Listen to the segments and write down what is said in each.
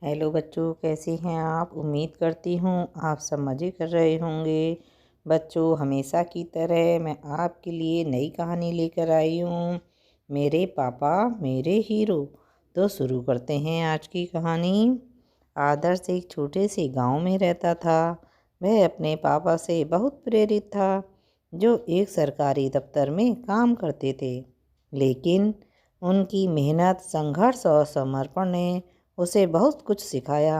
Hello बच्चों, कैसे हैं आप। उम्मीद करती हूँ आप सब मज़े कर रहे होंगे। बच्चों, हमेशा की तरह मैं आपके लिए नई कहानी लेकर आई हूँ, मेरे पापा मेरे हीरो। तो शुरू करते हैं आज की कहानी। आदर्श एक छोटे से गांव में रहता था। वह अपने पापा से बहुत प्रेरित था, जो एक सरकारी दफ्तर में काम करते थे। लेकिन उनकी मेहनत, संघर्ष और समर्पण ने उसे बहुत कुछ सिखाया।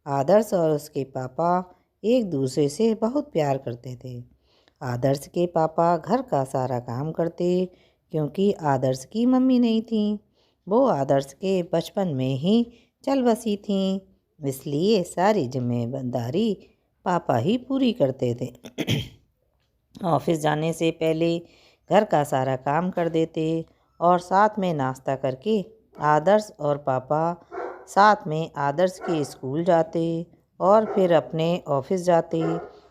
आदर्श और उसके पापा एक दूसरे से बहुत प्यार करते थे। आदर्श के पापा घर का सारा काम करते, क्योंकि आदर्श की मम्मी नहीं थी। वो आदर्श के बचपन में ही चल बसी थी, इसलिए सारी जिम्मेदारी पापा ही पूरी करते थे। ऑफिस जाने से पहले घर का सारा काम कर देते और साथ में नाश्ता करके आदर्श और पापा साथ में आदर्श के स्कूल जाते और फिर अपने ऑफिस जाते।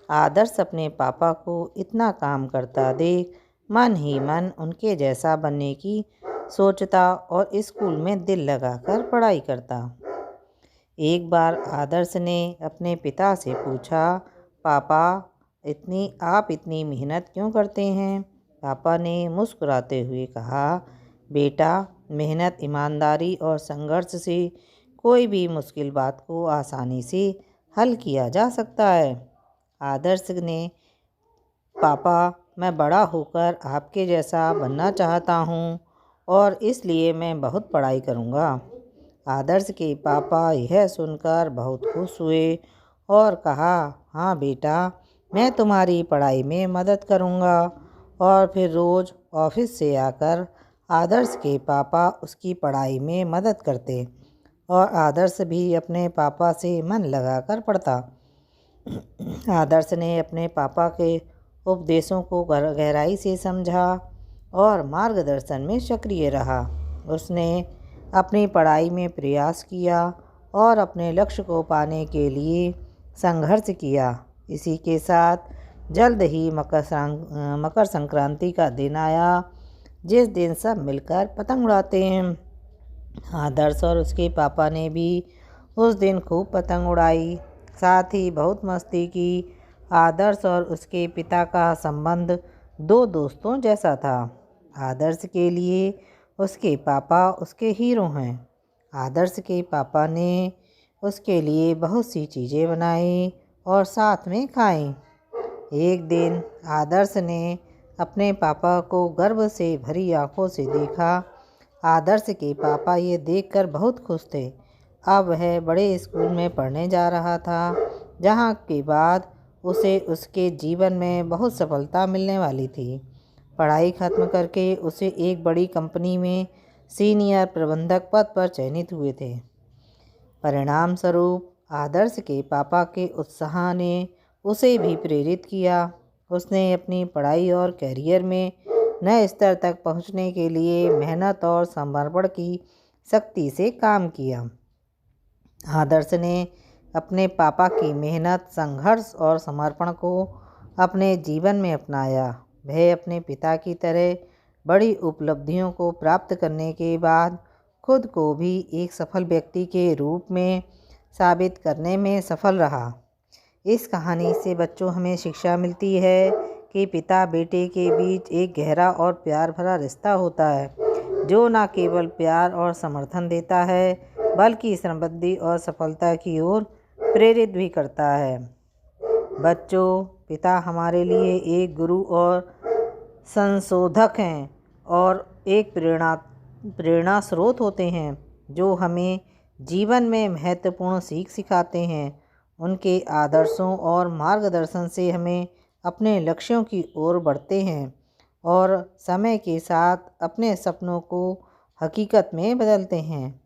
आदर्श अपने पापा को इतना काम करता देख मन ही मन उनके जैसा बनने की सोचता और स्कूल में दिल लगाकर पढ़ाई करता। एक बार आदर्श ने अपने पिता से पूछा, पापा आप इतनी मेहनत क्यों करते हैं। पापा ने मुस्कुराते हुए कहा, बेटा, मेहनत, ईमानदारी और संघर्ष से कोई भी मुश्किल बात को आसानी से हल किया जा सकता है। आदर्श ने, पापा, मैं बड़ा होकर आपके जैसा बनना चाहता हूँ और इसलिए मैं बहुत पढ़ाई करूँगा। आदर्श के पापा यह सुनकर बहुत खुश हुए और कहा, हाँ बेटा, मैं तुम्हारी पढ़ाई में मदद करूँगा। और फिर रोज़ ऑफिस से आकर आदर्श के पापा उसकी पढ़ाई में मदद करते और आदर्श भी अपने पापा से मन लगाकर पढ़ता। आदर्श ने अपने पापा के उपदेशों को गहराई से समझा और मार्गदर्शन में सक्रिय रहा। उसने अपनी पढ़ाई में प्रयास किया और अपने लक्ष्य को पाने के लिए संघर्ष किया। इसी के साथ जल्द ही मकर संक्रांति का दिन आया, जिस दिन सब मिलकर पतंग उड़ाते हैं। आदर्श और उसके पापा ने भी उस दिन खूब पतंग उड़ाई, साथ ही बहुत मस्ती की। आदर्श और उसके पिता का संबंध दो दोस्तों जैसा था। आदर्श के लिए उसके पापा उसके हीरो हैं। आदर्श के पापा ने उसके लिए बहुत सी चीज़ें बनाई और साथ में खाई। एक दिन आदर्श ने अपने पापा को गर्व से भरी आंखों से देखा। आदर्श के पापा ये देखकर बहुत खुश थे। अब वह बड़े स्कूल में पढ़ने जा रहा था, जहाँ के बाद उसे उसके जीवन में बहुत सफलता मिलने वाली थी। पढ़ाई खत्म करके उसे एक बड़ी कंपनी में सीनियर प्रबंधक पद पर चयनित हुए थे। परिणाम स्वरूप आदर्श के पापा के उत्साह ने उसे भी प्रेरित किया। उसने अपनी पढ़ाई और कैरियर में नए स्तर तक पहुंचने के लिए मेहनत और समर्पण की शक्ति से काम किया। आदर्श ने अपने पापा की मेहनत, संघर्ष और समर्पण को अपने जीवन में अपनाया। वह अपने पिता की तरह बड़ी उपलब्धियों को प्राप्त करने के बाद खुद को भी एक सफल व्यक्ति के रूप में साबित करने में सफल रहा। इस कहानी से बच्चों हमें शिक्षा मिलती है कि पिता बेटे के बीच एक गहरा और प्यार भरा रिश्ता होता है, जो न केवल प्यार और समर्थन देता है, बल्कि समृद्धि और सफलता की ओर प्रेरित भी करता है। बच्चों, पिता हमारे लिए एक गुरु और संशोधक हैं और एक प्रेरणा स्रोत होते हैं, जो हमें जीवन में महत्वपूर्ण सीख सिखाते हैं। उनके आदर्शों और मार्गदर्शन से हमें अपने लक्ष्यों की ओर बढ़ते हैं और समय के साथ अपने सपनों को हकीकत में बदलते हैं।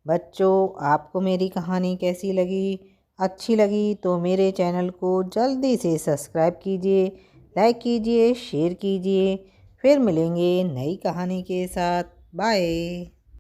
बच्चों, आपको मेरी कहानी कैसी लगी? अच्छी लगी तो मेरे चैनल को जल्दी से सब्सक्राइब कीजिए, लाइक कीजिए, शेयर कीजिए। फिर मिलेंगे नई कहानी के साथ। बाय।